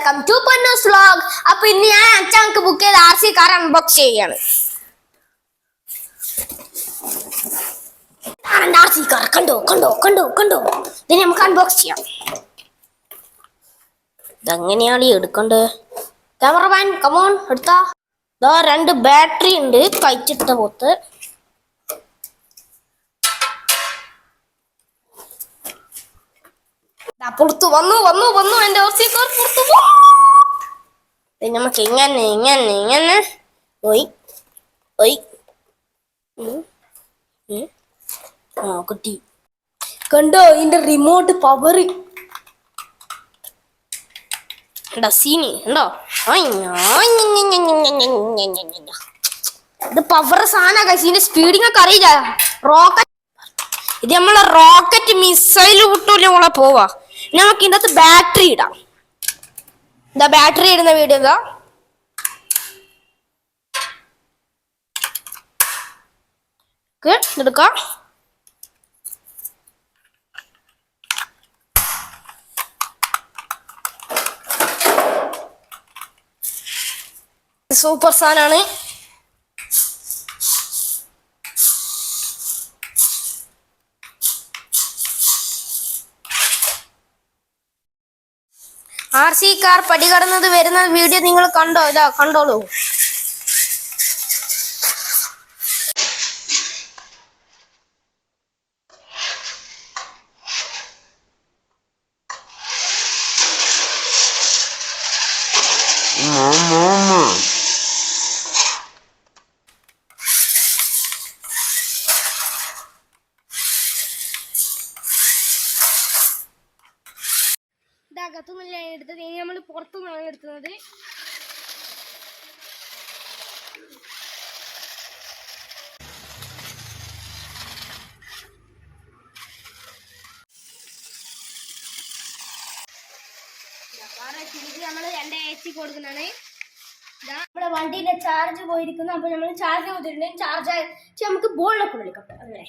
Welcome to Ponnoos vlog. അപ്പൊ ഇന്ന് ഞാൻ അച്ഛനക്ക് ബുക്ക് ചെയ്ത RC കാർ അൺബോക്സ് ചെയ്യാണ്. RC കാർ കണ്ടോ കണ്ടോ കണ്ടോ കണ്ടോ, ഇതിനെ നമുക്ക് അൺബോക്സ് ചെയ്യാം. ഇതെങ്ങനെയാണ് എടുക്കണ്ടേ? ക്യാമറമാൻ കമോൺ എടുത്താ. ഇതാ 2 ബാറ്ററി ഉണ്ട്, കഴിച്ചിട്ട പോത്ത്. പുറത്തു വന്നു വന്നു വന്നു എന്റെ RC കാർ പുറത്തു. നമുക്ക് ഇങ്ങനെ ഇങ്ങനെ ഇങ്ങനെ ഒയ് ഒയ് കുട്ടി കണ്ടോ, ഇതിന്റെ റിമോട്ട് പവർ സീനി ഉണ്ടോ? ഇത് പവർ സാധന, ഇതിന്റെ സ്പീഡിങ് ഒക്കെ അറിയില്ല. റോക്കറ്റ്, ഇത് നമ്മളെ റോക്കറ്റ് മിസൈൽ വിട്ടൂല്ലേ നമ്മളെ പോവാ. നമുക്ക് ഇതിന്റെ അകത്ത് ബാറ്ററി ഇടാം. എന്താ ബാറ്ററി ഇടുന്ന വീഡിയോ എന്താ? എടുക്കാം. സൂപ്പർ സാധനമാണ്. RC കാർ പടി കടന്നത് വരുന്ന വീഡിയോ നിങ്ങൾ കണ്ടോ? ഇതാ കണ്ടോളൂ. ഇതകത്തുനിന്നല്ല എടുത്തത്, ഇനി നമ്മൾ പുറത്തുനിന്നാണ് എടുക്കുന്നത്. നമ്മൾ 2 AC കൊടുക്കുന്നതാണ്. നമ്മുടെ വണ്ടിയുടെ ചാർജ് പോയിരിക്കുന്നു. അപ്പൊ നമ്മൾ ചാർജ് ചെയ്തിട്ടുണ്ടെങ്കിൽ ചാർജ് ആയി നമുക്ക് ബോളിലൊക്കെ വിളിക്കാം. അങ്ങനെ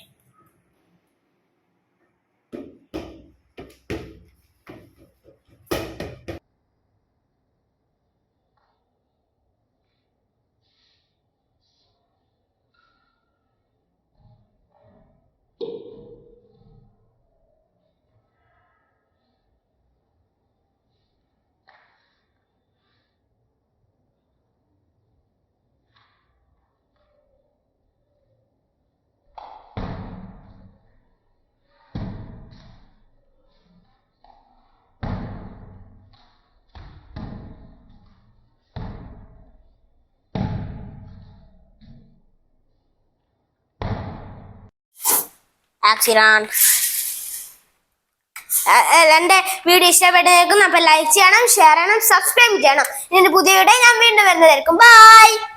ആക്സിഡന്റ്. എന്റെ വീഡിയോ ഇഷ്ടപ്പെട്ടേക്കും. അപ്പൊ ലൈക്ക് ചെയ്യണം, ഷെയർ ചെയ്യണം, സബ്സ്ക്രൈബ് ചെയ്യണം. ഇതിന്റെ പുതിയ വീഡിയോ ഞാൻ വീണ്ടും വരുന്നതായിരിക്കും. ബൈ.